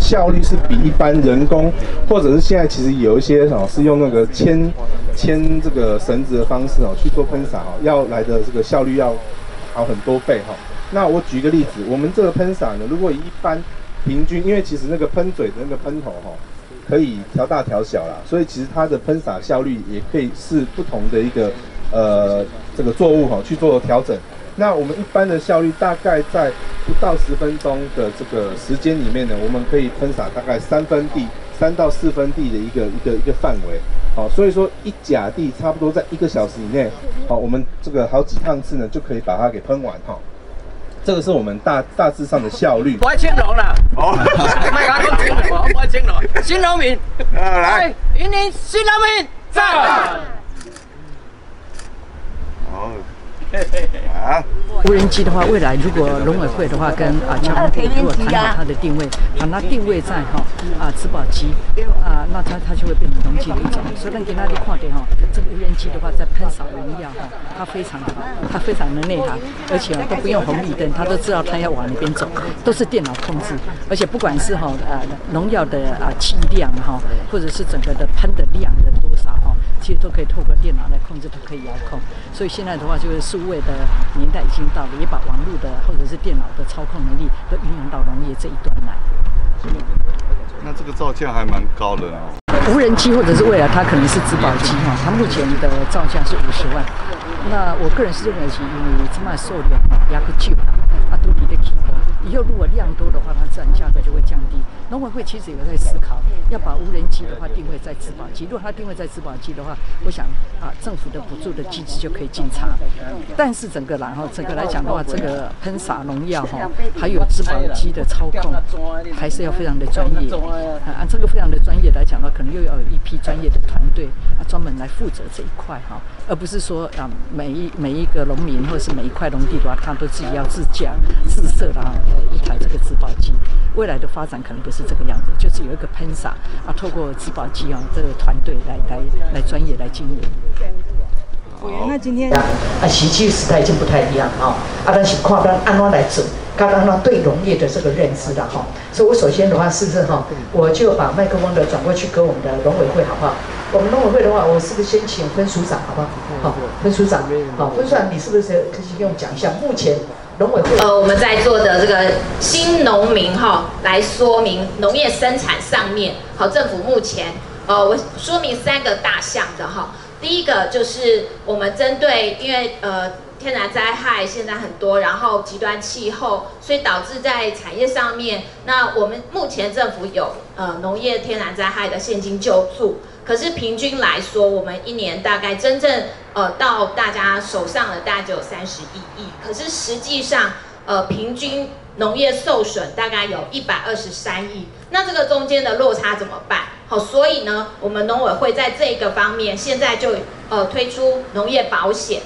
效率是比一般人工，或者是现在其实有一些是用那个牵这个绳子的方式去做喷洒要来的这个效率要好很多倍那我举一个例子，我们这个喷洒呢，如果以一般平均，因为其实那个喷嘴的那个喷头可以调大调小啦，所以其实它的喷洒效率也可以是不同的一个这个作物去做调整。那我们一般的效率大概在不到10分钟的这个时间里面呢，我们可以喷洒大概3到4分地的一个范围。所以说一甲地差不多在1个小时以内，我们这个好几趟次呢就可以把它给喷完这个是我们大致上的效率。我爱青龙了，卖他都青龙，我爱青龙，新农民，来，云林新农民赞。好。无人机的话，未来如果农委会的话跟交通部如果谈好它的定位，把它定位在植保机那它就会变成农机的一种。所以咱给大家看到这个无人机的话，在喷洒农药它非常的好，它非常的内行，而且都不用红绿灯，它都知道它要往哪边走，都是电脑控制，而且不管是农药的剂量或者是整个的喷的量的多少其实都可以透过电脑来控制，都可以遥控。所以现在的话，就是数位的年代已经到了，也把网络的或者是电脑的操控能力都运用到农业这一端来。那这个造价还蛮高的无人机或者是未来它可能是植保机它目前的造价是50万。那我个人是认为是因为这么数量也不少都离得起以后如果量多的话，它自然价格就会降低。农委会其实有在思考，要把无人机的话定位在植保机。如果它定位在植保机的话，我想政府的补助的机制就可以进场。但是整个来讲的话，这个喷洒农药还有植保机的操控，还是要非常的专业。按这个非常的专业来讲的话，可能又要有一批专业的团队专门来负责这一块而不是说每一个农民或者是每一块农地的话，他都自己要自设一台这个植保机。未来的发展可能不是这个样子，就是有一个喷洒透过植保机这个团队来专业来经营。委员，那今天时机时代已经不太一样但是看咱安怎来做，刚刚对农业的这个认知了所以我首先的话是不是我就把麦克风的转过去给我们的农委会好不好？我们农委会的话，我是不是先请分署长好不好？分署长，分署长，你是不是可以跟我们讲一下目前农委会我们在做的这个新农民来说明农业生产上面政府目前我说明3个大项的第一个就是我们针对因为天然灾害现在很多，然后极端气候，所以导致在产业上面，那我们目前政府有农业天然灾害的现金救助，可是平均来说，我们一年大概真正到大家手上的大概只有31亿，可是实际上平均农业受损大概有123亿，那这个中间的落差怎么办？所以呢，我们农委会在这个方面现在就推出农业保险。